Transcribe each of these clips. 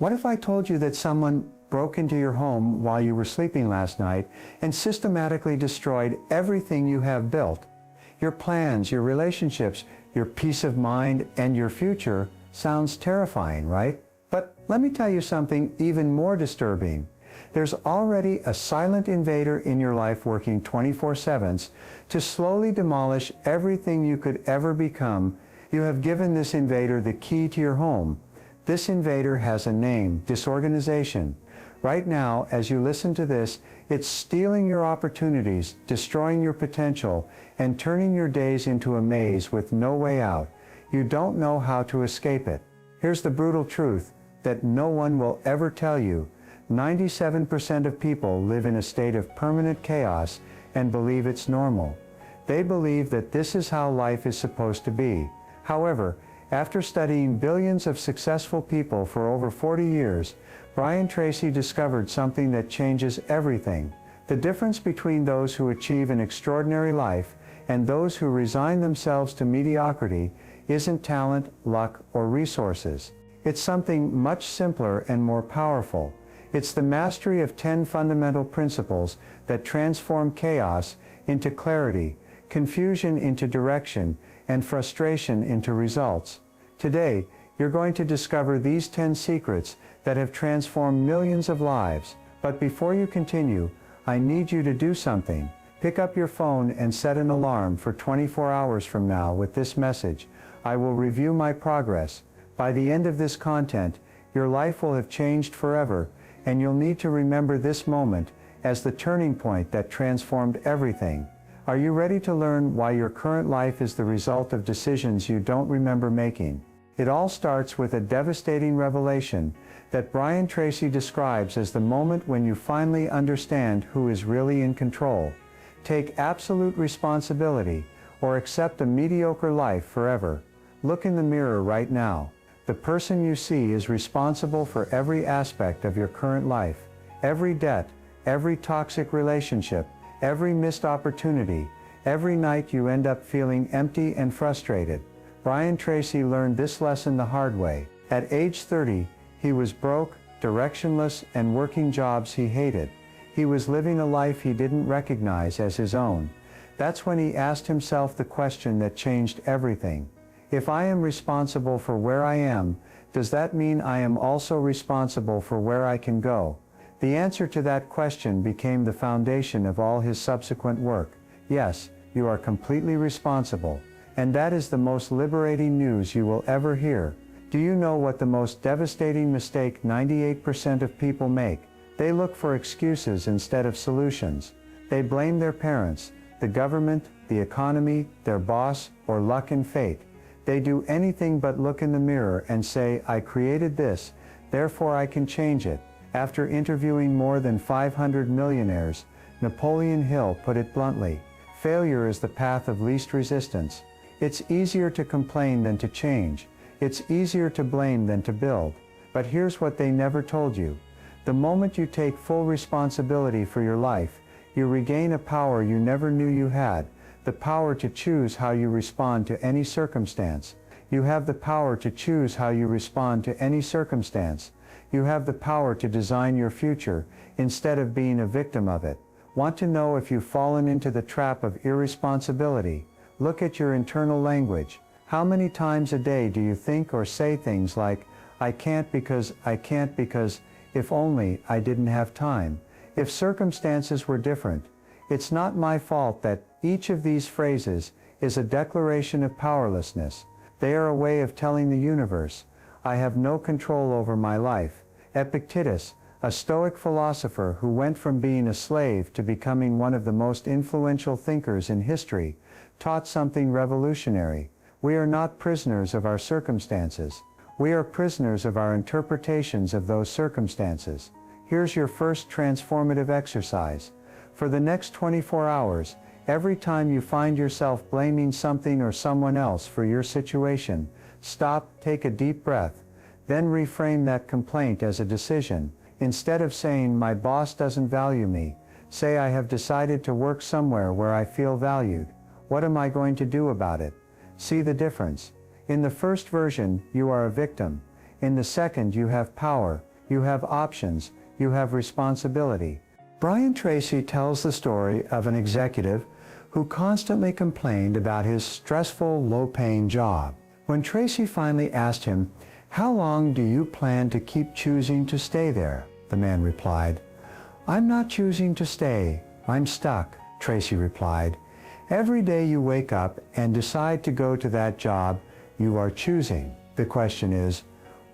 What if I told you that someone broke into your home while you were sleeping last night and systematically destroyed everything you have built? Your plans, your relationships, your peace of mind, and your future. Sounds terrifying, right? But let me tell you something even more disturbing. There's already a silent invader in your life working 24/7 to slowly demolish everything you could ever become. You have given this invader the key to your home. This invader has a name: disorganization. Right now, as you listen to this, it's stealing your opportunities, destroying your potential, and turning your days into a maze with no way out. You don't know how to escape it. Here's the brutal truth that no one will ever tell you. 97% of people live in a state of permanent chaos and believe it's normal. They believe that this is how life is supposed to be. However, after studying billions of successful people for over 40 years, Brian Tracy discovered something that changes everything. The difference between those who achieve an extraordinary life and those who resign themselves to mediocrity isn't talent, luck, or resources. It's something much simpler and more powerful. It's the mastery of 10 fundamental principles that transform chaos into clarity, confusion into direction, and frustration into results. Today, you're going to discover these 10 secrets that have transformed millions of lives. But before you continue, I need you to do something. Pick up your phone and set an alarm for 24 hours from now with this message. I will review my progress. By the end of this content, your life will have changed forever, and you'll need to remember this moment as the turning point that transformed everything. Are you ready to learn why your current life is the result of decisions you don't remember making? It all starts with a devastating revelation that Brian Tracy describes as the moment when you finally understand who is really in control. Take absolute responsibility or accept a mediocre life forever. Look in the mirror right now. The person you see is responsible for every aspect of your current life. Every debt, every toxic relationship, every missed opportunity, every night you end up feeling empty and frustrated. Brian Tracy learned this lesson the hard way. At age 30, he was broke, directionless, and working jobs he hated. He was living a life he didn't recognize as his own. That's when he asked himself the question that changed everything. If I am responsible for where I am, does that mean I am also responsible for where I can go? The answer to that question became the foundation of all his subsequent work. Yes, you are completely responsible. And that is the most liberating news you will ever hear. Do you know what the most devastating mistake 98% of people make? They look for excuses instead of solutions. They blame their parents, the government, the economy, their boss, or luck and fate. They do anything but look in the mirror and say, I created this, therefore I can change it. After interviewing more than 500 millionaires, Napoleon Hill put it bluntly, failure is the path of least resistance. It's easier to complain than to change. It's easier to blame than to build. But here's what they never told you. The moment you take full responsibility for your life, you regain a power you never knew you had, the power to choose how you respond to any circumstance. You have the power to choose how you respond to any circumstance. You have the power to design your future instead of being a victim of it. Want to know if you've fallen into the trap of irresponsibility? Look at your internal language. How many times a day do you think or say things like, I can't because, if only I didn't have time, if circumstances were different. It's not my fault that each of these phrases is a declaration of powerlessness. They are a way of telling the universe, I have no control over my life. Epictetus, a Stoic philosopher who went from being a slave to becoming one of the most influential thinkers in history, taught something revolutionary. We are not prisoners of our circumstances. We are prisoners of our interpretations of those circumstances. Here's your first transformative exercise. For the next 24 hours, every time you find yourself blaming something or someone else for your situation, stop, take a deep breath, then reframe that complaint as a decision. Instead of saying, my boss doesn't value me, say, I have decided to work somewhere where I feel valued. What am I going to do about it? See the difference? In the first version, you are a victim. In the second, you have power. You have options. You have responsibility. Brian Tracy tells the story of an executive who constantly complained about his stressful, low-paying job. When Tracy finally asked him, "How long do you plan to keep choosing to stay there?" the man replied, "I'm not choosing to stay. I'm stuck." Tracy replied, "Every day you wake up and decide to go to that job, you are choosing. The question is,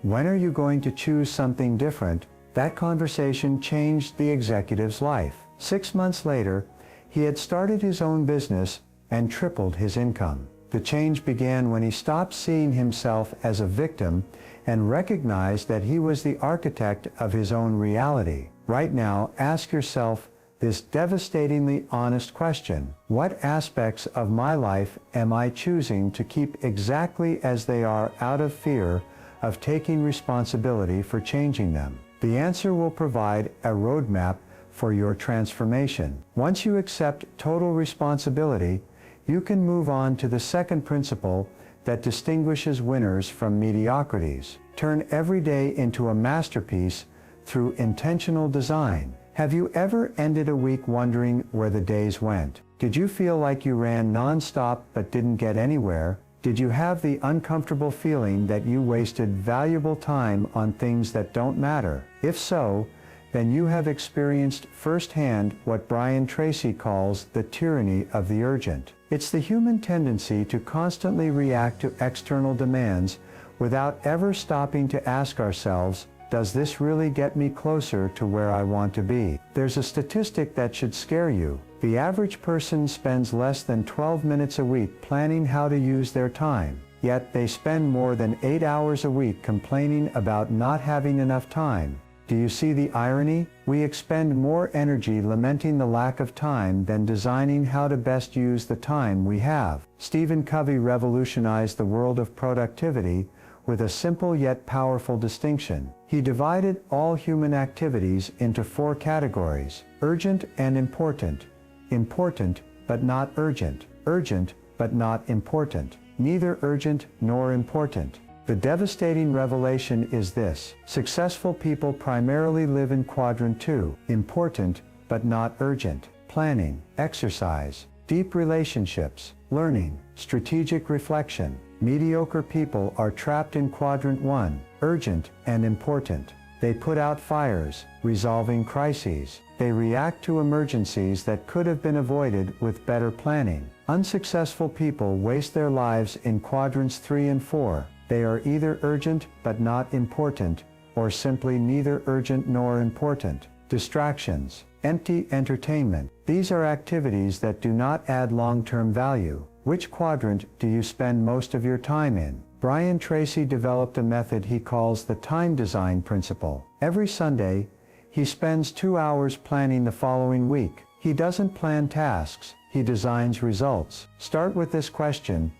when are you going to choose something different?" That conversation changed the executive's life. 6 months later, he had started his own business and tripled his income. The change began when he stopped seeing himself as a victim and recognized that he was the architect of his own reality. Right now, ask yourself this devastatingly honest question: what aspects of my life am I choosing to keep exactly as they are out of fear of taking responsibility for changing them? The answer will provide a roadmap for your transformation. Once you accept total responsibility, you can move on to the second principle that distinguishes winners from mediocrities. Turn every day into a masterpiece through intentional design. Have you ever ended a week wondering where the days went? Did you feel like you ran non-stop but didn't get anywhere? Did you have the uncomfortable feeling that you wasted valuable time on things that don't matter? If so, then you have experienced firsthand what Brian Tracy calls the tyranny of the urgent. It's the human tendency to constantly react to external demands without ever stopping to ask ourselves, does this really get me closer to where I want to be? There's a statistic that should scare you. The average person spends less than 12 minutes a week planning how to use their time, yet they spend more than 8 hours a week complaining about not having enough time. Do you see the irony? We expend more energy lamenting the lack of time than designing how to best use the time we have. Stephen Covey revolutionized the world of productivity with a simple yet powerful distinction. He divided all human activities into 4 categories: urgent and important, important but not urgent, urgent but not important, neither urgent nor important. The devastating revelation is this: successful people primarily live in quadrant 2, important but not urgent, planning, exercise, deep relationships, learning, strategic reflection. Mediocre people are trapped in quadrant 1, urgent and important. They put out fires, resolving crises. They react to emergencies that could have been avoided with better planning. Unsuccessful people waste their lives in quadrants 3 and 4. They are either urgent but not important, or simply neither urgent nor important. Distractions, empty entertainment. These are activities that do not add long-term value. Which quadrant do you spend most of your time in? Brian Tracy developed a method he calls the time design principle. Every Sunday, he spends 2 hours planning the following week. He doesn't plan tasks, he designs results. Start with this question: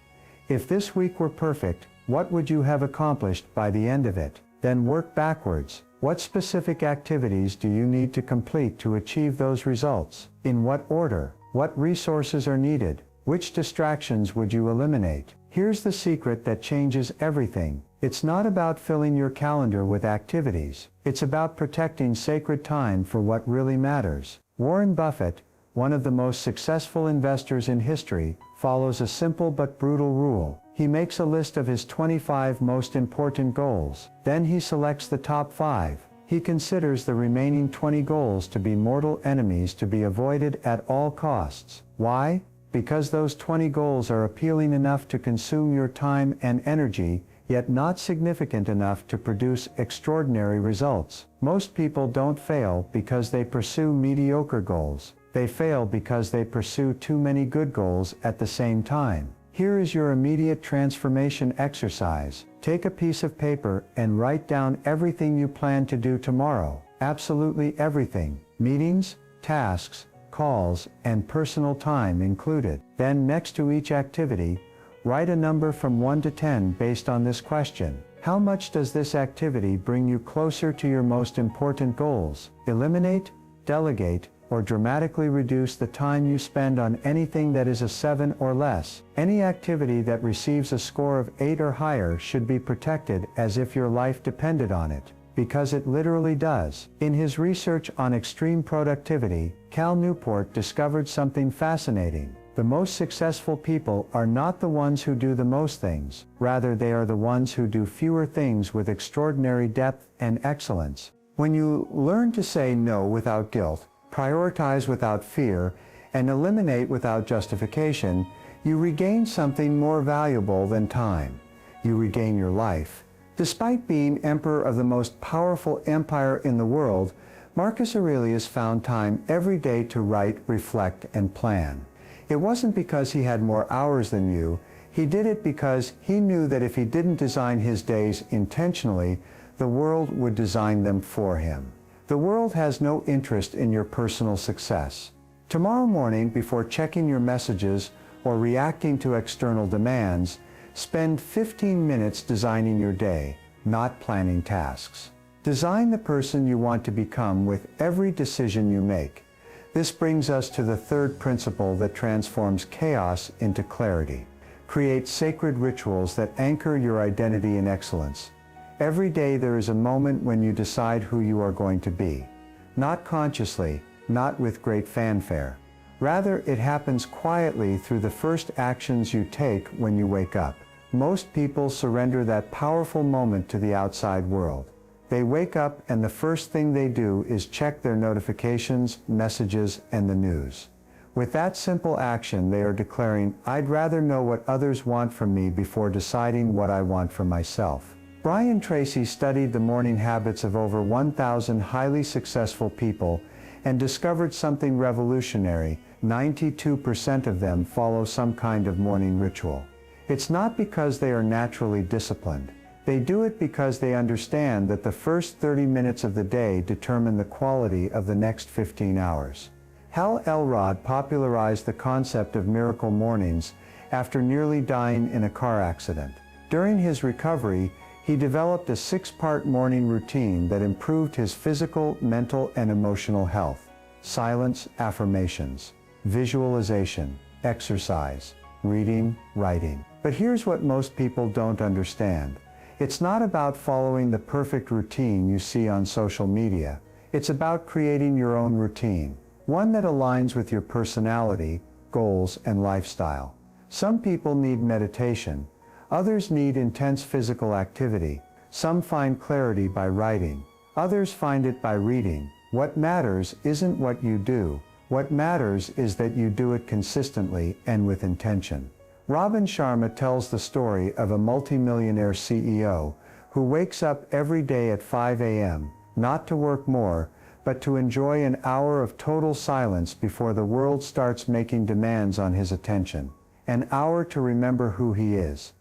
if this week were perfect, what would you have accomplished by the end of it? Then work backwards. What specific activities do you need to complete to achieve those results? In what order? What resources are needed? Which distractions would you eliminate? Here's the secret that changes everything. It's not about filling your calendar with activities. It's about protecting sacred time for what really matters. Warren Buffett, one of the most successful investors in history, follows a simple but brutal rule. He makes a list of his 25 most important goals. Then he selects the top 5. He considers the remaining 20 goals to be mortal enemies to be avoided at all costs. Why? Because those 20 goals are appealing enough to consume your time and energy, yet not significant enough to produce extraordinary results. Most people don't fail because they pursue mediocre goals. They fail because they pursue too many good goals at the same time. Here is your immediate transformation exercise. Take a piece of paper and write down everything you plan to do tomorrow. Absolutely everything. Meetings, tasks, calls, and personal time included. Then next to each activity, write a number from 1 to 10 based on this question. How much does this activity bring you closer to your most important goals? Eliminate, delegate, or dramatically reduce the time you spend on anything that is a 7 or less. Any activity that receives a score of 8 or higher should be protected as if your life depended on it. because it literally does. In his research on extreme productivity, Cal Newport discovered something fascinating. The most successful people are not the ones who do the most things. Rather, they are the ones who do fewer things with extraordinary depth and excellence. When you learn to say no without guilt, prioritize without fear, and eliminate without justification, you regain something more valuable than time. You regain your life. Despite being emperor of the most powerful empire in the world, Marcus Aurelius found time every day to write, reflect, and plan. It wasn't because he had more hours than you. He did it because he knew that if he didn't design his days intentionally, the world would design them for him. The world has no interest in your personal success. Tomorrow morning, before checking your messages or reacting to external demands, spend 15 minutes designing your day, not planning tasks. Design the person you want to become with every decision you make. This brings us to the third principle that transforms chaos into clarity. Create sacred rituals that anchor your identity in excellence. Every day there is a moment when you decide who you are going to be. Not consciously, not with great fanfare. Rather, it happens quietly through the first actions you take when you wake up. Most people surrender that powerful moment to the outside world. They wake up and the first thing they do is check their notifications, messages, and the news. With that simple action, they are declaring, "I'd rather know what others want from me before deciding what I want for myself." Brian Tracy studied the morning habits of over 1,000 highly successful people and discovered something revolutionary. 92% of them follow some kind of morning ritual. It's not because they are naturally disciplined. They do it because they understand that the first 30 minutes of the day determine the quality of the next 15 hours. Hal Elrod popularized the concept of miracle mornings after nearly dying in a car accident. During his recovery, he developed a 6-part morning routine that improved his physical, mental, and emotional health. Silence, affirmations, visualization, exercise, reading, writing. But here's what most people don't understand. It's not about following the perfect routine you see on social media. It's about creating your own routine, one that aligns with your personality, goals, and lifestyle. Some people need meditation. Others need intense physical activity. Some find clarity by writing. Others find it by reading. What matters isn't what you do. What matters is that you do it consistently and with intention. Robin Sharma tells the story of a multimillionaire CEO who wakes up every day at 5 a.m., not to work more, but to enjoy an hour of total silence before the world starts making demands on his attention. An hour to remember who he is.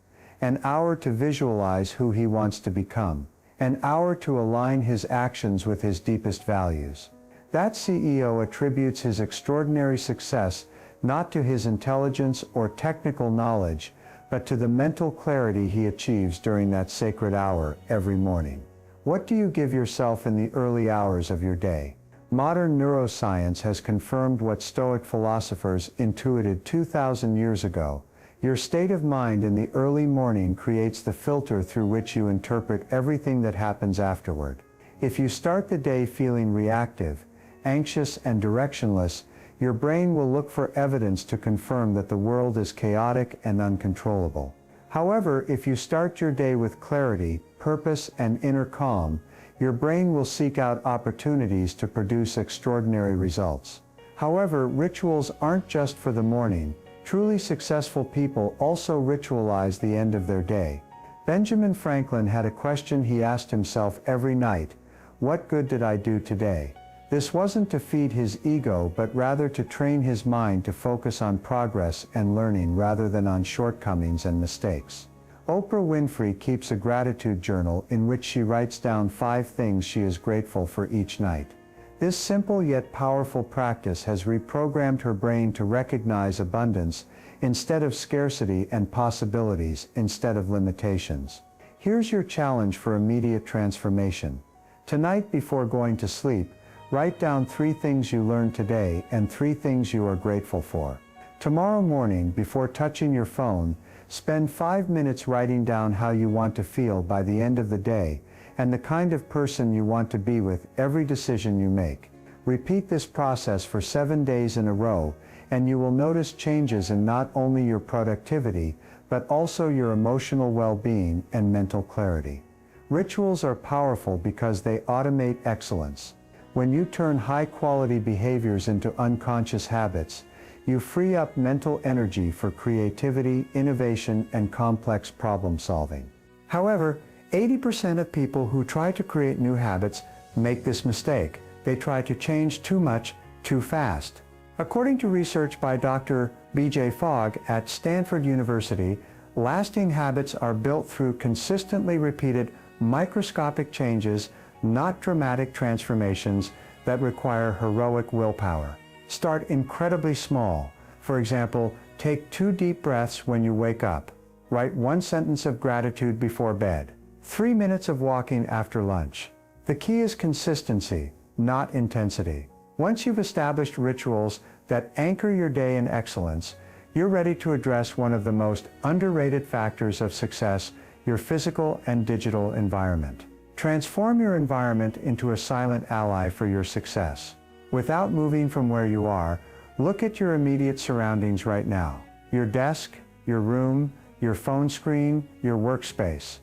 An hour to visualize who he wants to become. An hour to align his actions with his deepest values. That CEO attributes his extraordinary success not to his intelligence or technical knowledge, but to the mental clarity he achieves during that sacred hour every morning. What do you give yourself in the early hours of your day? Modern neuroscience has confirmed what Stoic philosophers intuited 2,000 years ago. Your state of mind in the early morning creates the filter through which you interpret everything that happens afterward. If you start the day feeling reactive, anxious, and directionless, your brain will look for evidence to confirm that the world is chaotic and uncontrollable. However, if you start your day with clarity, purpose, and inner calm, your brain will seek out opportunities to produce extraordinary results. However, rituals aren't just for the morning. Truly successful people also ritualize the end of their day. Benjamin Franklin had a question he asked himself every night: what good did I do today? This wasn't to feed his ego, but rather to train his mind to focus on progress and learning rather than on shortcomings and mistakes. Oprah Winfrey keeps a gratitude journal in which she writes down 5 things she is grateful for each night. This simple yet powerful practice has reprogrammed her brain to recognize abundance instead of scarcity and possibilities instead of limitations. Here's your challenge for immediate transformation. Tonight, before going to sleep, write down 3 things you learned today and 3 things you are grateful for. Tomorrow morning, before touching your phone, spend 5 minutes writing down how you want to feel by the end of the day and the kind of person you want to be with every decision you make. Repeat this process for 7 days in a row, and you will notice changes in not only your productivity, but also your emotional well-being and mental clarity. Rituals are powerful because they automate excellence. When you turn high-quality behaviors into unconscious habits, you free up mental energy for creativity, innovation, and complex problem-solving. However, 80% of people who try to create new habits make this mistake. They try to change too much, too fast. According to research by Dr. B.J. Fogg at Stanford University, lasting habits are built through consistently repeated microscopic changes, not dramatic transformations that require heroic willpower. Start incredibly small. For example, take 2 deep breaths when you wake up. Write 1 sentence of gratitude before bed. 3 minutes of walking after lunch. The key is consistency, not intensity. Once you've established rituals that anchor your day in excellence, you're ready to address one of the most underrated factors of success, your physical and digital environment. Transform your environment into a silent ally for your success. Without moving from where you are, look at your immediate surroundings right now. Your desk, your room, your phone screen, your workspace.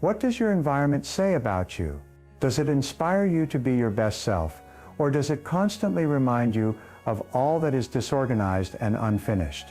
What does your environment say about you? Does it inspire you to be your best self, or does it constantly remind you of all that is disorganized and unfinished?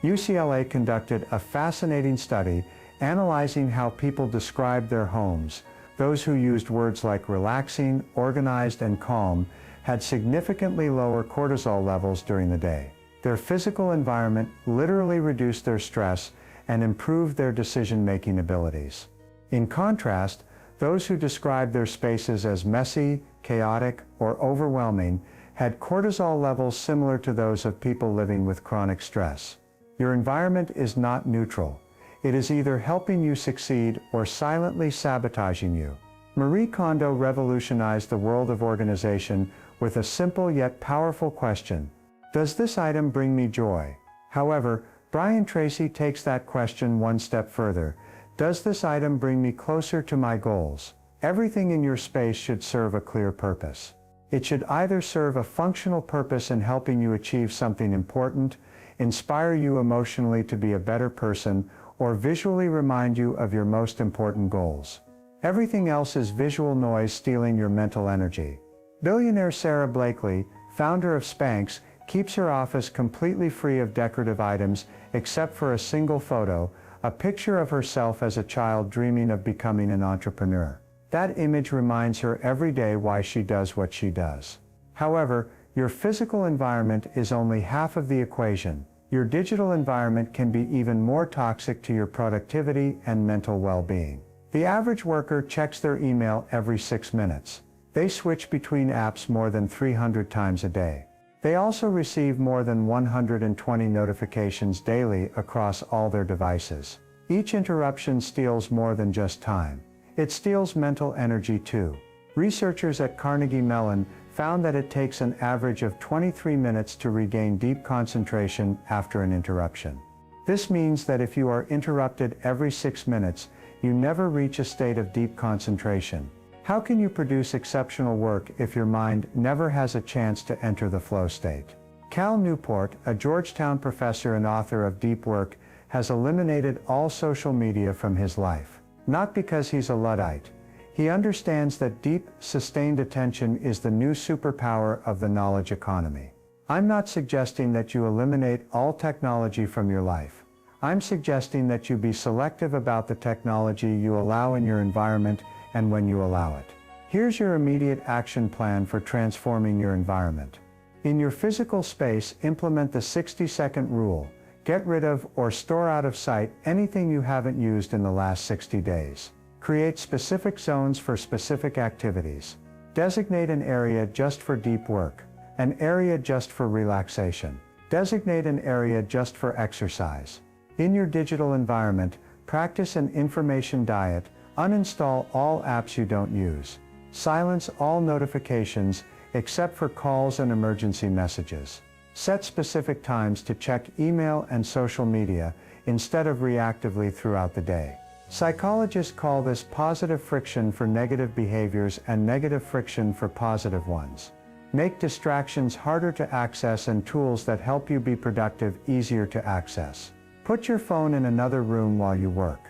UCLA conducted a fascinating study analyzing how people described their homes. Those who used words like relaxing, organized, and calm had significantly lower cortisol levels during the day. Their physical environment literally reduced their stress and improved their decision-making abilities. In contrast, those who described their spaces as messy, chaotic, or overwhelming had cortisol levels similar to those of people living with chronic stress. Your environment is not neutral. It is either helping you succeed or silently sabotaging you. Marie Kondo revolutionized the world of organization with a simple yet powerful question: does this item bring me joy? However, Brian Tracy takes that question one step further. Does this item bring me closer to my goals? Everything in your space should serve a clear purpose. It should either serve a functional purpose in helping you achieve something important, inspire you emotionally to be a better person, or visually remind you of your most important goals. Everything else is visual noise stealing your mental energy. Billionaire Sarah Blakely, founder of Spanx, keeps her office completely free of decorative items except for a single photo, a picture of herself as a child dreaming of becoming an entrepreneur. That image reminds her every day why she does what she does. However, your physical environment is only half of the equation. Your digital environment can be even more toxic to your productivity and mental well-being. The average worker checks their email every 6 minutes. They switch between apps more than 300 times a day. They also receive more than 120 notifications daily across all their devices. Each interruption steals more than just time. It steals mental energy too. Researchers at Carnegie Mellon found that it takes an average of 23 minutes to regain deep concentration after an interruption. This means that if you are interrupted every 6 minutes, you never reach a state of deep concentration. How can you produce exceptional work if your mind never has a chance to enter the flow state? Cal Newport, a Georgetown professor and author of Deep Work, has eliminated all social media from his life. Not because he's a Luddite. He understands that deep, sustained attention is the new superpower of the knowledge economy. I'm not suggesting that you eliminate all technology from your life. I'm suggesting that you be selective about the technology you allow in your environment and when you allow it. Here's your immediate action plan for transforming your environment. In your physical space, implement the 60-second rule. Get rid of or store out of sight anything you haven't used in the last 60 days. Create specific zones for specific activities. Designate an area just for deep work, an area just for relaxation. Designate an area just for exercise. In your digital environment, practice an information diet. Uninstall all apps you don't use. Silence all notifications except for calls and emergency messages. Set specific times to check email and social media instead of reactively throughout the day. Psychologists call this positive friction for negative behaviors and negative friction for positive ones. Make distractions harder to access and tools that help you be productive easier to access. Put your phone in another room while you work.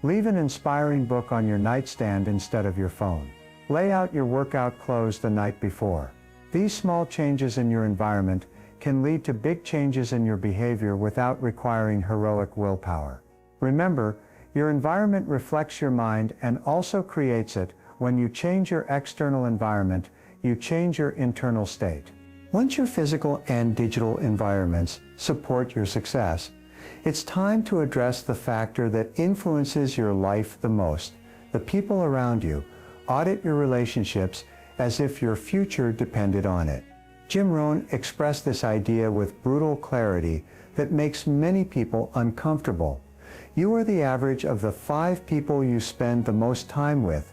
Leave an inspiring book on your nightstand instead of your phone. Lay out your workout clothes the night before. These small changes in your environment can lead to big changes in your behavior without requiring heroic willpower. Remember, your environment reflects your mind and also creates it. When you change your external environment, you change your internal state. Once your physical and digital environments support your success, it's time to address the factor that influences your life the most, the people around you. Audit your relationships as if your future depended on it. Jim Rohn expressed this idea with brutal clarity that makes many people uncomfortable. You are the average of the 5 people you spend the most time with.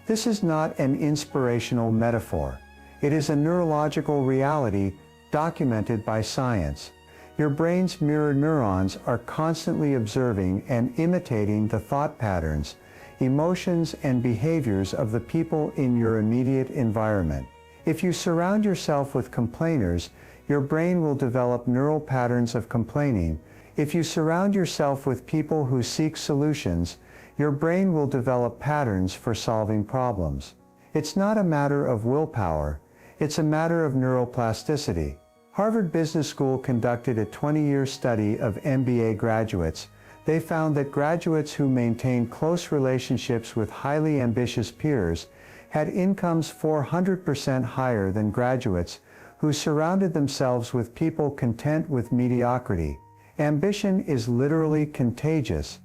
This is not an inspirational metaphor. It is a neurological reality documented by science. Your brain's mirror neurons are constantly observing and imitating the thought patterns, emotions, and behaviors of the people in your immediate environment. If you surround yourself with complainers, your brain will develop neural patterns of complaining. If you surround yourself with people who seek solutions, your brain will develop patterns for solving problems. It's not a matter of willpower, it's a matter of neuroplasticity. Harvard Business School conducted a 20-year study of MBA graduates. They found that graduates who maintained close relationships with highly ambitious peers had incomes 400% higher than graduates who surrounded themselves with people content with mediocrity. Ambition is literally contagious,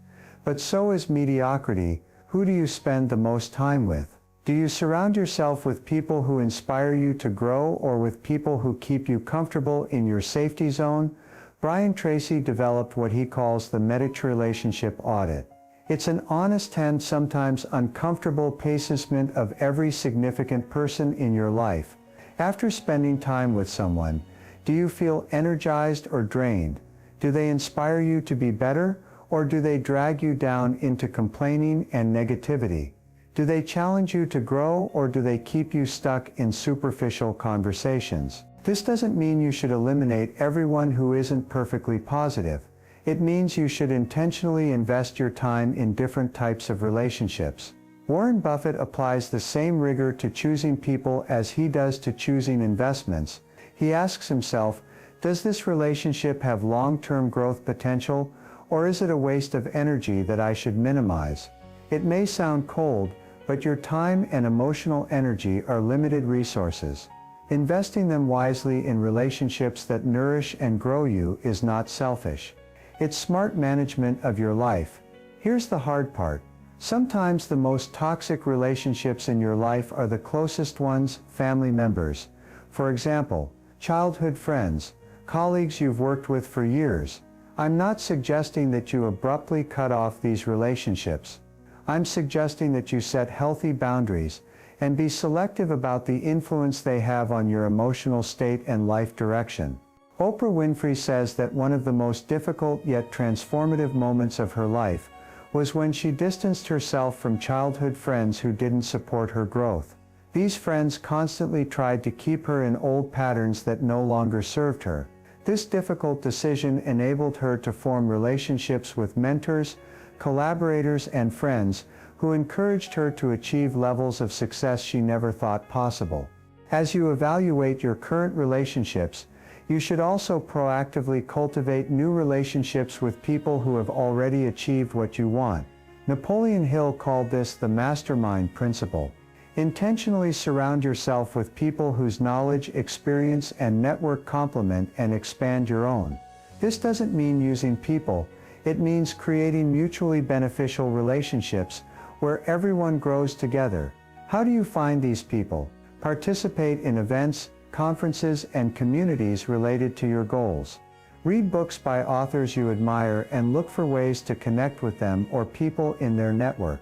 but so is mediocrity. Who do you spend the most time with? Do you surround yourself with people who inspire you to grow or with people who keep you comfortable in your safety zone? Tracy developed what he calls the Medic Relationship Audit. It's an honest and sometimes uncomfortable assessment of every significant person in your life. After spending time with someone, do you feel energized or drained? Do they inspire you to be better, or do they drag you down into complaining and negativity? Do they challenge you to grow, or do they keep you stuck in superficial conversations? This doesn't mean you should eliminate everyone who isn't perfectly positive. It means you should intentionally invest your time in different types of relationships. Warren Buffett applies the same rigor to choosing people as he does to choosing investments. He asks himself, does this relationship have long-term growth potential, or is it a waste of energy that I should minimize? It may sound cold, but your time and emotional energy are limited resources. Investing them wisely in relationships that nourish and grow you is not selfish. It's smart management of your life. Here's the hard part. Sometimes the most toxic relationships in your life are the closest ones, family members. For example, childhood friends, colleagues you've worked with for years. I'm not suggesting that you abruptly cut off these relationships. I'm suggesting that you set healthy boundaries and be selective about the influence they have on your emotional state and life direction. Oprah Winfrey says that one of the most difficult yet transformative moments of her life was when she distanced herself from childhood friends who didn't support her growth. These friends constantly tried to keep her in old patterns that no longer served her. This difficult decision enabled her to form relationships with mentors, collaborators, and friends who encouraged her to achieve levels of success she never thought possible. As you evaluate your current relationships, you should also proactively cultivate new relationships with people who have already achieved what you want. Napoleon Hill called this the mastermind principle. Intentionally surround yourself with people whose knowledge, experience, and network complement and expand your own. This doesn't mean using people, it means creating mutually beneficial relationships where everyone grows together. How do you find these people? Participate in events, conferences, and communities related to your goals. Read books by authors you admire and look for ways to connect with them or people in their network.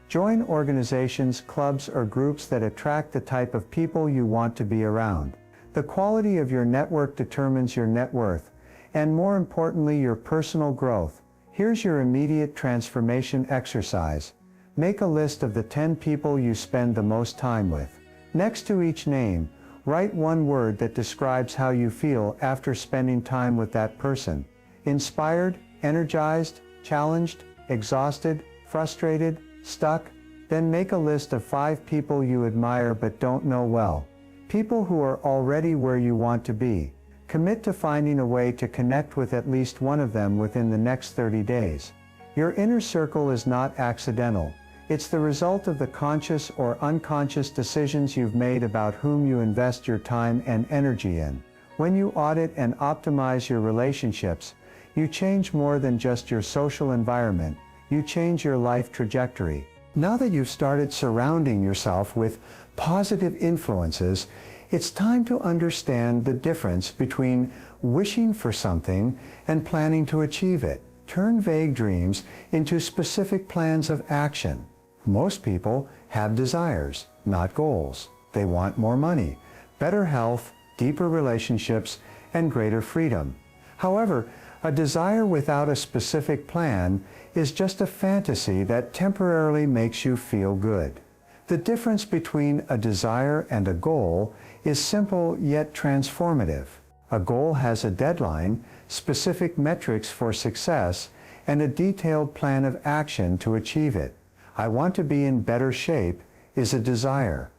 Join organizations, clubs, or groups that attract the type of people you want to be around. The quality of your network determines your net worth, and more importantly, your personal growth. Here's your immediate transformation exercise. Make a list of the 10 people you spend the most time with. Next to each name, write one word that describes how you feel after spending time with that person. Inspired, energized, challenged, exhausted, frustrated, stuck. Then make a list of 5 people you admire but don't know well. People who are already where you want to be. Commit to finding a way to connect with at least one of them within the next 30 days. Your inner circle is not accidental. It's the result of the conscious or unconscious decisions you've made about whom you invest your time and energy in. When you audit and optimize your relationships, you change more than just your social environment, you change your life trajectory. Now that you've started surrounding yourself with positive influences, it's time to understand the difference between wishing for something and planning to achieve it. Turn vague dreams into specific plans of action. Most people have desires, not goals. They want more money, better health, deeper relationships, and greater freedom. However, a desire without a specific plan is just a fantasy that temporarily makes you feel good. The difference between a desire and a goal is simple yet transformative. A goal has a deadline, specific metrics for success, and a detailed plan of action to achieve it. I want to be in better shape is a desire.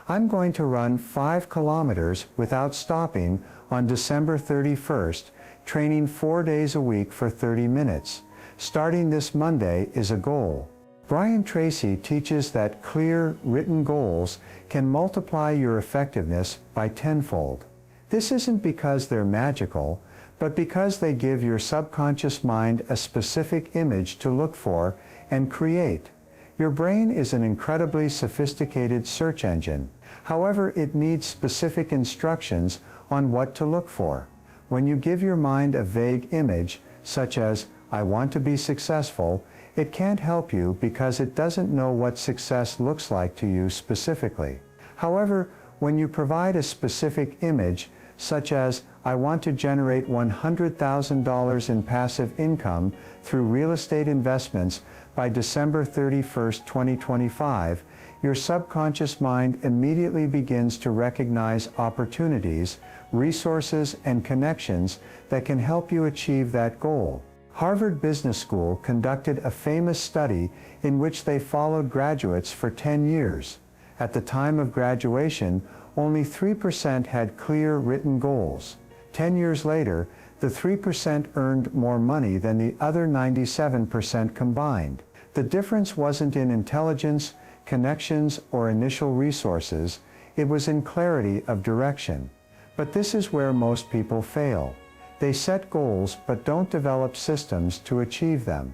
I'm going to run 5 kilometers without stopping on December 31st, training 4 days a week for 30 minutes. Starting this Monday is a goal. Tracy teaches that clear, written goals can multiply your effectiveness by tenfold. This isn't because they're magical, but because they give your subconscious mind a specific image to look for and create. Your brain is an incredibly sophisticated search engine. However, it needs specific instructions on what to look for. When you give your mind a vague image, such as, "I want to be successful," it can't help you because it doesn't know what success looks like to you specifically. However, when you provide a specific image, such as, "I want to generate $100,000 in passive income through real estate investments by December 31st, 2025, your subconscious mind immediately begins to recognize opportunities, resources, and connections that can help you achieve that goal. Harvard Business School conducted a famous study in which they followed graduates for 10 years. At the time of graduation, only 3% had clear written goals. 10 years later, the 3% earned more money than the other 97% combined. The difference wasn't in intelligence, connections, or initial resources, it was in clarity of direction. But this is where most people fail. They set goals but don't develop systems to achieve them.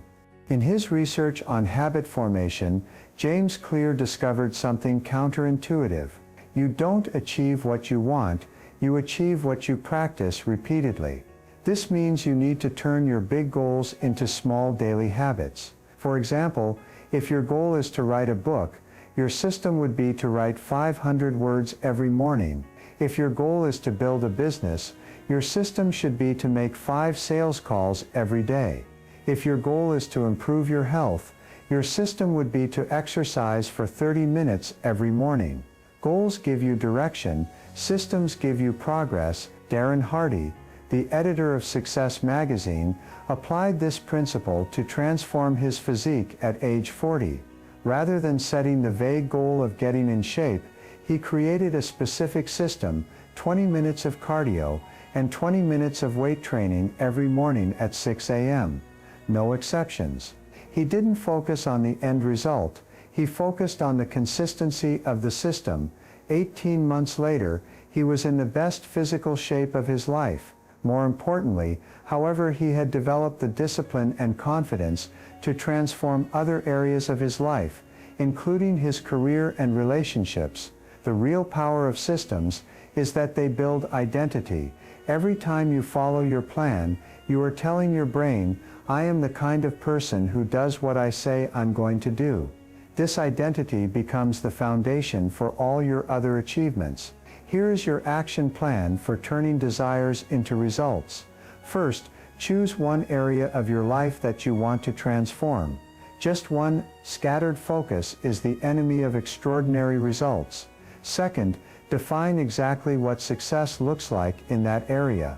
In his research on habit formation, James Clear discovered something counterintuitive. You don't achieve what you want, you achieve what you practice repeatedly. This means you need to turn your big goals into small daily habits. For example, if your goal is to write a book, your system would be to write 500 words every morning. If your goal is to build a business, your system should be to make 5 sales calls every day. If your goal is to improve your health, your system would be to exercise for 30 minutes every morning. Goals give you direction, systems give you progress. Darren Hardy, the editor of Success magazine, applied this principle to transform his physique at age 40. Rather than setting the vague goal of getting in shape, he created a specific system, 20 minutes of cardio, and 20 minutes of weight training every morning at 6 a.m. No exceptions. He didn't focus on the end result, he focused on the consistency of the system. 18 months later, he was in the best physical shape of his life. More importantly, however, he had developed the discipline and confidence to transform other areas of his life, including his career and relationships. The real power of systems is that they build identity. Every time you follow your plan, you are telling your brain, "I am the kind of person who does what I say I'm going to do." This identity becomes the foundation for all your other achievements. Here is your action plan for turning desires into results. First, Choose one area of your life that you want to transform. Just one scattered focus is the enemy of extraordinary results. Second, define exactly what success looks like in that area.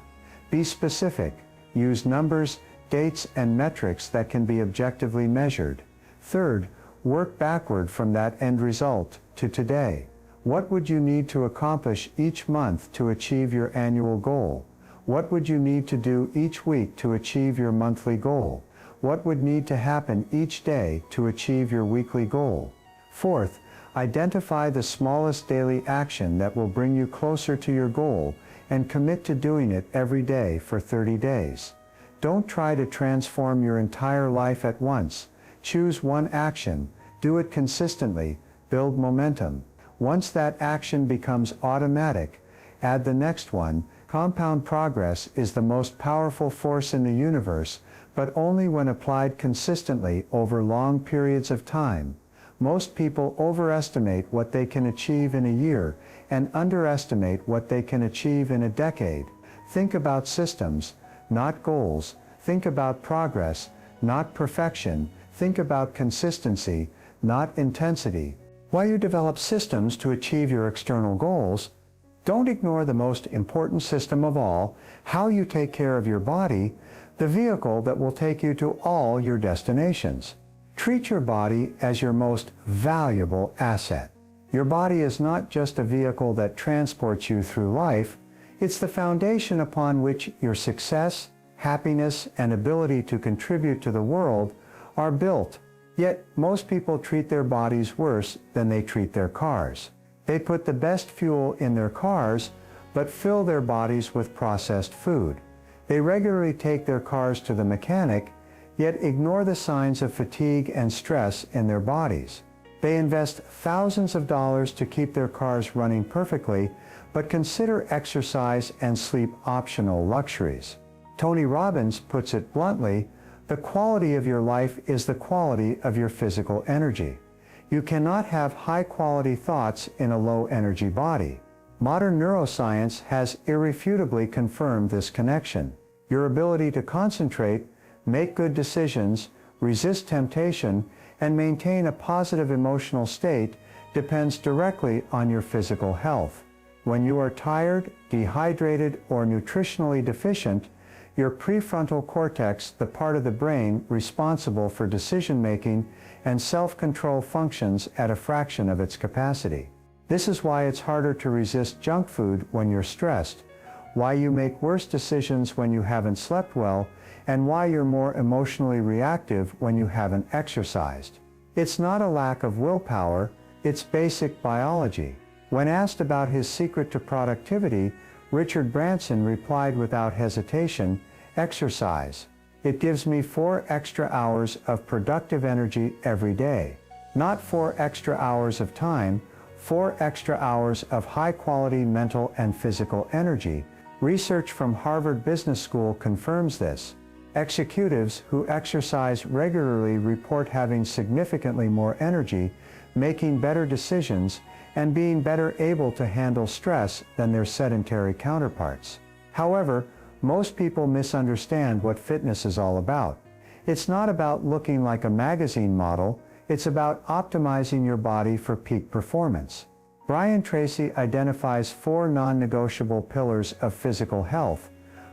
Be specific. Use numbers, dates, and metrics that can be objectively measured. Third, work backward from that end result to today. What would you need to accomplish each month to achieve your annual goal? What would you need to do each week to achieve your monthly goal? What would need to happen each day to achieve your weekly goal? Fourth, identify the smallest daily action that will bring you closer to your goal and commit to doing it every day for 30 days. Don't try to transform your entire life at once. Choose one action, do it consistently, build momentum. Once that action becomes automatic, add the next one. Compound progress is the most powerful force in the universe, but only when applied consistently over long periods of time. Most people overestimate what they can achieve in a year and underestimate what they can achieve in a decade. Think about systems, not goals. Think about progress, not perfection. Think about consistency, not intensity. While you develop systems to achieve your external goals, don't ignore the most important system of all, how you take care of your body, the vehicle that will take you to all your destinations. Treat your body as your most valuable asset. Your body is not just a vehicle that transports you through life, it's the foundation upon which your success, happiness, and ability to contribute to the world are built. Yet, most people treat their bodies worse than they treat their cars. They put the best fuel in their cars, but fill their bodies with processed food. They regularly take their cars to the mechanic, yet ignore the signs of fatigue and stress in their bodies. They invest thousands of dollars to keep their cars running perfectly, but consider exercise and sleep optional luxuries. Tony Robbins puts it bluntly, the quality of your life is the quality of your physical energy. You cannot have high-quality thoughts in a low-energy body. Modern neuroscience has irrefutably confirmed this connection. Your ability to concentrate, make good decisions, resist temptation, and maintain a positive emotional state depends directly on your physical health. When you are tired, dehydrated, or nutritionally deficient, your prefrontal cortex, the part of the brain responsible for decision-making and self-control, functions at a fraction of its capacity. This is why it's harder to resist junk food when you're stressed, why you make worse decisions when you haven't slept well, and why you're more emotionally reactive when you haven't exercised. It's not a lack of willpower, it's basic biology. When asked about his secret to productivity, Richard Branson replied without hesitation, exercise. It gives me 4 extra hours of productive energy every day. Not 4 extra hours of time, 4 extra hours of high-quality mental and physical energy. Research from Harvard Business School confirms this. Executives who exercise regularly report having significantly more energy, making better decisions, and being better able to handle stress than their sedentary counterparts. However, most people misunderstand what fitness is all about. It's not about looking like a magazine model, it's about optimizing your body for peak performance. Brian Tracy identifies 4 non-negotiable pillars of physical health: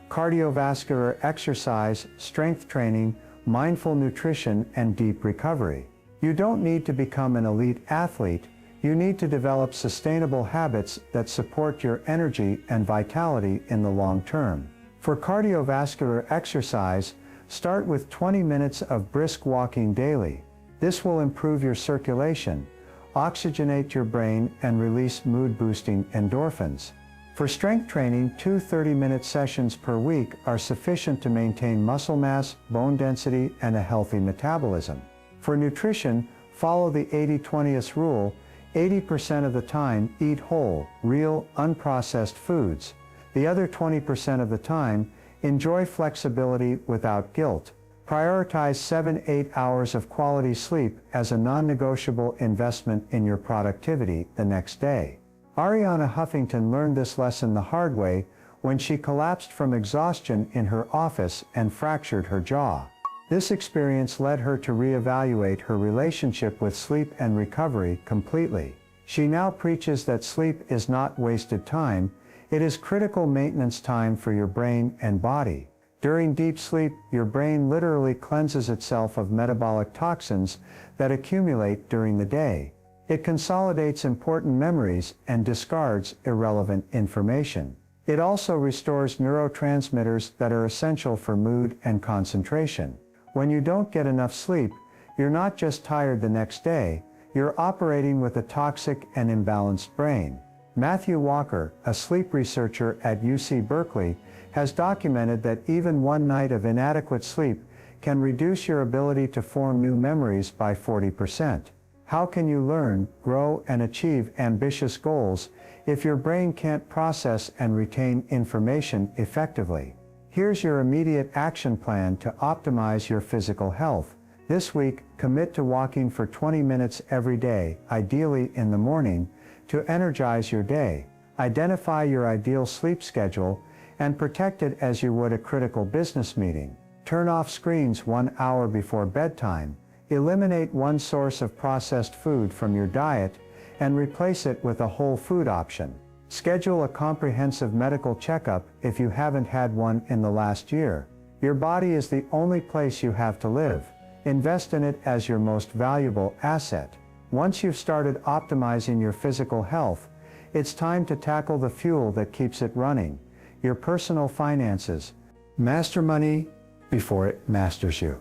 cardiovascular exercise, strength training, mindful nutrition, and deep recovery. You don't need to become an elite athlete, you need to develop sustainable habits that support your energy and vitality in the long term. For cardiovascular exercise, start with 20 minutes of brisk walking daily. This will improve your circulation, oxygenate your brain, and release mood-boosting endorphins. For strength training, 2 30-minute sessions per week are sufficient to maintain muscle mass, bone density, and a healthy metabolism. For nutrition, follow the 80-20 rule. 80% of the time, eat whole, real, unprocessed foods. The other 20% of the time, enjoy flexibility without guilt. Prioritize 7-8 hours of quality sleep as a non-negotiable investment in your productivity the next day. Ariana Huffington learned this lesson the hard way when she collapsed from exhaustion in her office and fractured her jaw. This experience led her to reevaluate her relationship with sleep and recovery completely. She now preaches that sleep is not wasted time, it is critical maintenance time for your brain and body. During deep sleep, your brain literally cleanses itself of metabolic toxins that accumulate during the day. It consolidates important memories and discards irrelevant information. It also restores neurotransmitters that are essential for mood and concentration. When you don't get enough sleep, you're not just tired the next day, you're operating with a toxic and imbalanced brain. Matthew Walker, a sleep researcher at UC Berkeley, has documented that even one night of inadequate sleep can reduce your ability to form new memories by 40%. How can you learn, grow, and achieve ambitious goals if your brain can't process and retain information effectively? Here's your immediate action plan to optimize your physical health. This week, commit to walking for 20 minutes every day, ideally in the morning, to energize your day. Identify your ideal sleep schedule and protect it as you would a critical business meeting. Turn off screens 1 hour before bedtime. Eliminate one source of processed food from your diet and replace it with a whole food option. Schedule a comprehensive medical checkup if you haven't had one in the last year. Your body is the only place you have to live. Invest in it as your most valuable asset. Once you've started optimizing your physical health, it's time to tackle the fuel that keeps it running, your personal finances. Master money before it masters you.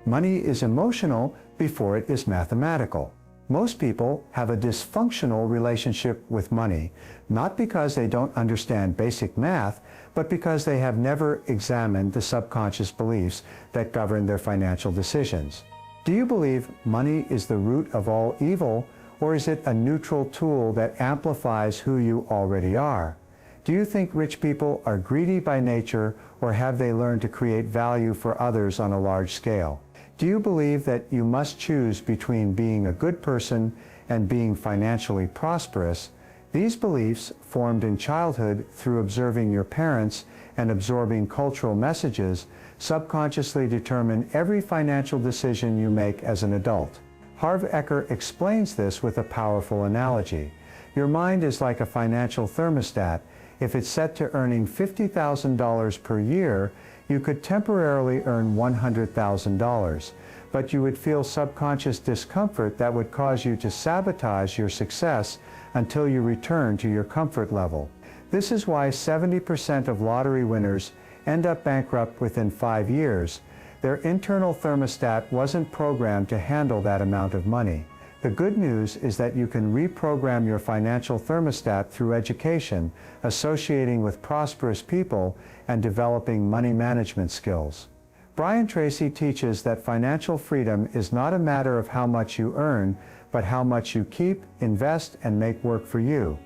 Money is emotional before it is mathematical. Most people have a dysfunctional relationship with money, not because they don't understand basic math, but because they have never examined the subconscious beliefs that govern their financial decisions. Do you believe money is the root of all evil, or is it a neutral tool that amplifies who you already are? Do you think rich people are greedy by nature, or have they learned to create value for others on a large scale? Do you believe that you must choose between being a good person and being financially prosperous? These beliefs, formed in childhood through observing your parents and absorbing cultural messages, subconsciously determine every financial decision you make as an adult. Harv Eker explains this with a powerful analogy. Your mind is like a financial thermostat. If it's set to earning $50,000 per year, you could temporarily earn $100,000, but you would feel subconscious discomfort that would cause you to sabotage your success until you return to your comfort level. This is why 70% of lottery winners end up bankrupt within 5 years. Their internal thermostat wasn't programmed to handle that amount of money. The good news is that you can reprogram your financial thermostat through education, associating with prosperous people, and developing money management skills. Brian Tracy teaches that financial freedom is not a matter of how much you earn, but how much you keep, invest, and make work for you.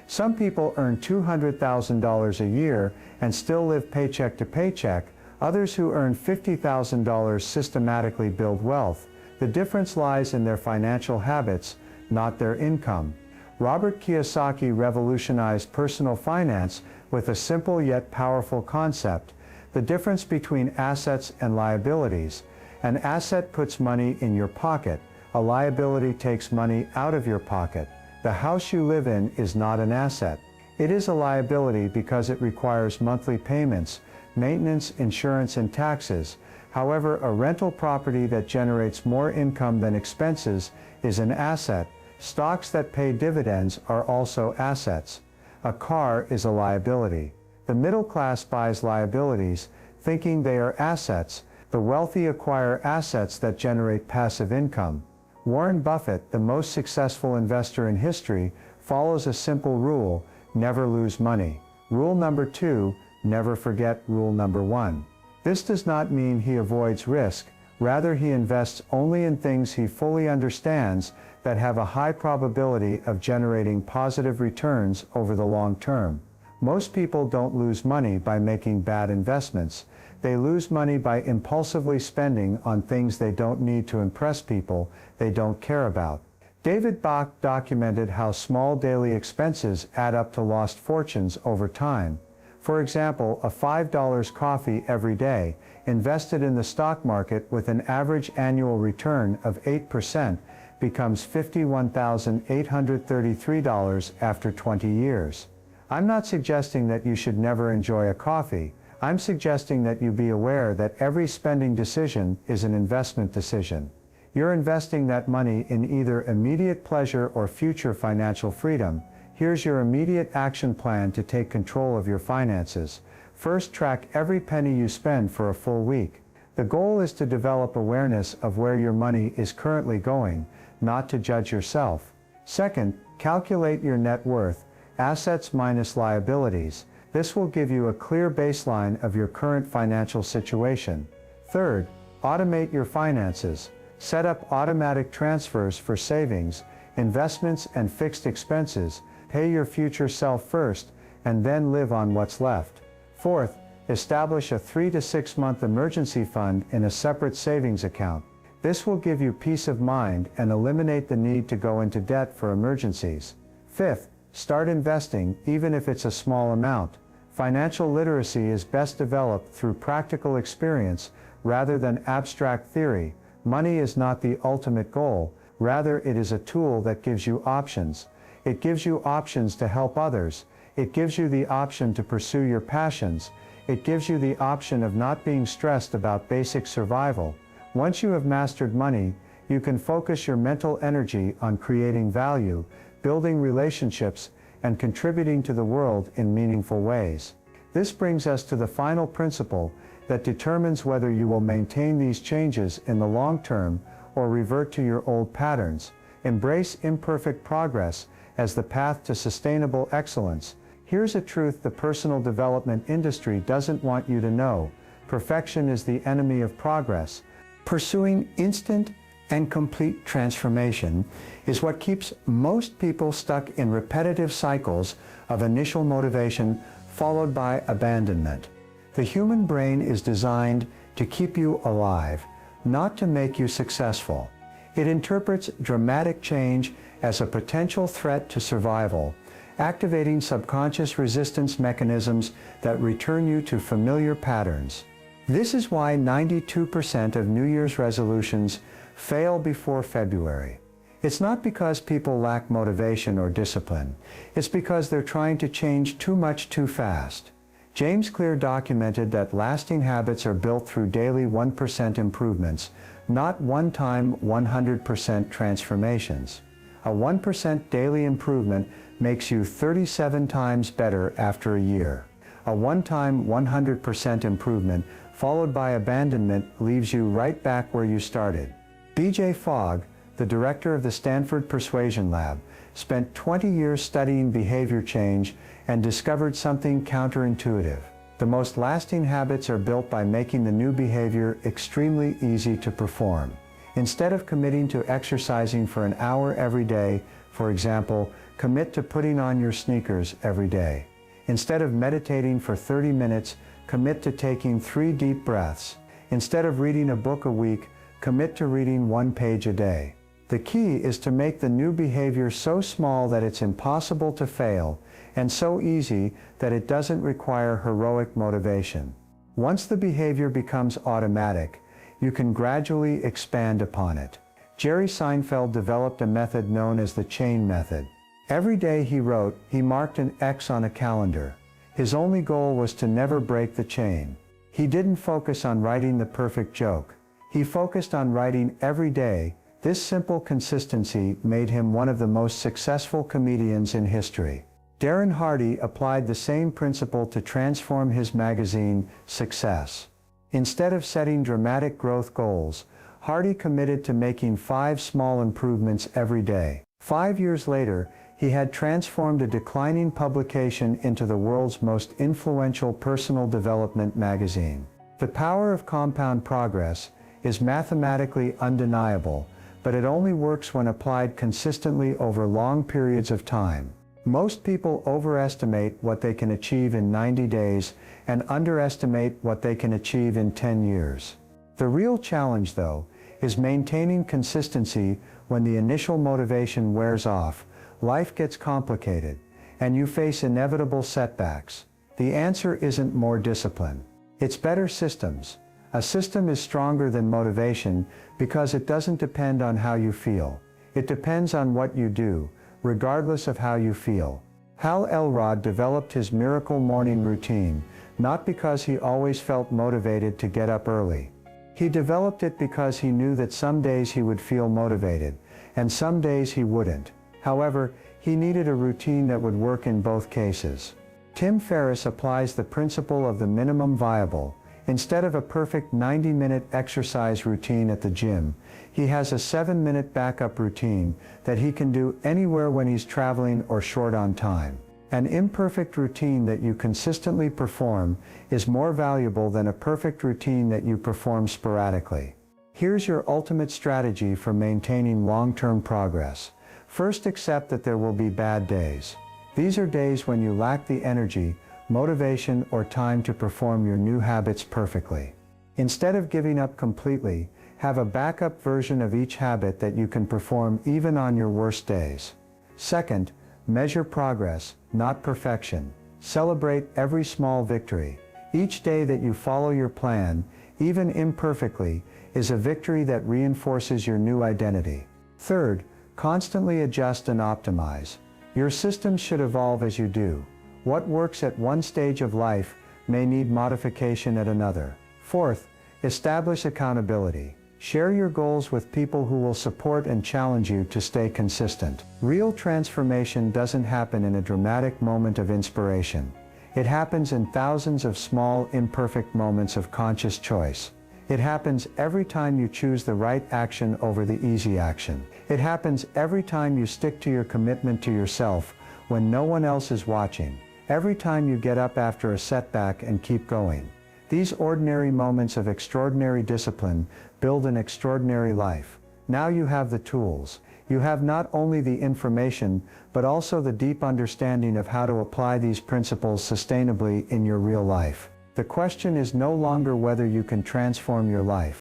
Some people earn $200,000 a year and still live paycheck to paycheck. Others who earn $50,000 systematically build wealth. The difference lies in their financial habits, not their income. Robert Kiyosaki revolutionized personal finance with a simple yet powerful concept: the difference between assets and liabilities. An asset puts money in your pocket. A liability takes money out of your pocket. The house you live in is not an asset. It is a liability because it requires monthly payments, maintenance, insurance, and taxes. However, a rental property that generates more income than expenses is an asset. Stocks that pay dividends are also assets. A car is a liability. The middle class buys liabilities, thinking they are assets. The wealthy acquire assets that generate passive income. Warren Buffett, the most successful investor in history, follows a simple rule: never lose money. Rule number 2, never forget rule number 1. This does not mean he avoids risk. Rather, he invests only in things he fully understands that have a high probability of generating positive returns over the long term. Most people don't lose money by making bad investments. They lose money by impulsively spending on things they don't need to impress people they don't care about. David Bach documented how small daily expenses add up to lost fortunes over time. For example, a $5 coffee every day, invested in the stock market with an average annual return of 8%, becomes $51,833 after 20 years. I'm not suggesting that you should never enjoy a coffee. I'm suggesting that you be aware that every spending decision is an investment decision. You're investing that money in either immediate pleasure or future financial freedom. Here's your immediate action plan to take control of your finances. First, track every penny you spend for a full week. The goal is to develop awareness of where your money is currently going, not to judge yourself. Second, calculate your net worth, assets minus liabilities. This will give you a clear baseline of your current financial situation. Third, automate your finances. Set up automatic transfers for savings, investments, and fixed expenses. Pay your future self first, and then live on what's left. Fourth, establish a 3 to 6 month emergency fund in a separate savings account. This will give you peace of mind and eliminate the need to go into debt for emergencies. Fifth, start investing, even if it's a small amount. Financial literacy is best developed through practical experience rather than abstract theory. Money is not the ultimate goal, rather it is a tool that gives you options. It gives you options to help others. It gives you the option to pursue your passions. It gives you the option of not being stressed about basic survival. Once you have mastered money, you can focus your mental energy on creating value, building relationships, and contributing to the world in meaningful ways. This brings us to the final principle that determines whether you will maintain these changes in the long term or revert to your old patterns. Embrace imperfect progress as the path to sustainable excellence. Here's a truth the personal development industry doesn't want you to know. Perfection is the enemy of progress. Pursuing instant and complete transformation is what keeps most people stuck in repetitive cycles of initial motivation followed by abandonment. The human brain is designed to keep you alive, not to make you successful. It interprets dramatic change as a potential threat to survival, activating subconscious resistance mechanisms that return you to familiar patterns. This is why 92% of New Year's resolutions fail before February. It's not because people lack motivation or discipline. It's because they're trying to change too much too fast. James Clear documented that lasting habits are built through daily 1% improvements, not one-time 100% transformations. A 1% daily improvement makes you 37 times better after a year. A one-time 100% improvement followed by abandonment leaves you right back where you started. B.J. Fogg, the director of the Stanford Persuasion Lab, spent 20 years studying behavior change and discovered something counterintuitive. The most lasting habits are built by making the new behavior extremely easy to perform. Instead of committing to exercising for an hour every day, for example, commit to putting on your sneakers every day. Instead of meditating for 30 minutes, commit to taking 3 deep breaths. Instead of reading a book a week, commit to reading 1 page a day. The key is to make the new behavior so small that it's impossible to fail, and so easy that it doesn't require heroic motivation. Once the behavior becomes automatic, you can gradually expand upon it. Jerry Seinfeld developed a method known as the chain method. Every day he wrote, he marked an X on a calendar. His only goal was to never break the chain. He didn't focus on writing the perfect joke. He focused on writing every day. This simple consistency made him one of the most successful comedians in history. Darren Hardy applied the same principle to transform his magazine, Success. Instead of setting dramatic growth goals, Hardy committed to making 5 small improvements every day. 5 years later, he had transformed a declining publication into the world's most influential personal development magazine. The power of compound progress is mathematically undeniable, but it only works when applied consistently over long periods of time. Most people overestimate what they can achieve in 90 days and underestimate what they can achieve in 10 years. The real challenge, though, is maintaining consistency when the initial motivation wears off, life gets complicated, and you face inevitable setbacks. The answer isn't more discipline. It's better systems. A system is stronger than motivation because it doesn't depend on how you feel. It depends on what you do, regardless of how you feel. Hal Elrod developed his miracle morning routine, not because he always felt motivated to get up early. He developed it because he knew that some days he would feel motivated, and some days he wouldn't. However, he needed a routine that would work in both cases. Tim Ferriss applies the principle of the minimum viable. Instead of a perfect 90-minute exercise routine at the gym, he has a 7-minute backup routine that he can do anywhere when he's traveling or short on time. An imperfect routine that you consistently perform is more valuable than a perfect routine that you perform sporadically. Here's your ultimate strategy for maintaining long-term progress. First, accept that there will be bad days. These are days when you lack the energy, motivation, or time to perform your new habits perfectly. Instead of giving up completely, have a backup version of each habit that you can perform even on your worst days. Second, measure progress, not perfection. Celebrate every small victory. Each day that you follow your plan, even imperfectly, is a victory that reinforces your new identity. Third, constantly adjust and optimize. Your systems should evolve as you do. What works at one stage of life may need modification at another. Fourth, establish accountability. Share your goals with people who will support and challenge you to stay consistent. Real transformation doesn't happen in a dramatic moment of inspiration. It happens in thousands of small, imperfect moments of conscious choice. It happens every time you choose the right action over the easy action. It happens every time you stick to your commitment to yourself when no one else is watching. Every time you get up after a setback and keep going. These ordinary moments of extraordinary discipline build an extraordinary life. Now you have the tools. You have not only the information, but also the deep understanding of how to apply these principles sustainably in your real life. The question is no longer whether you can transform your life.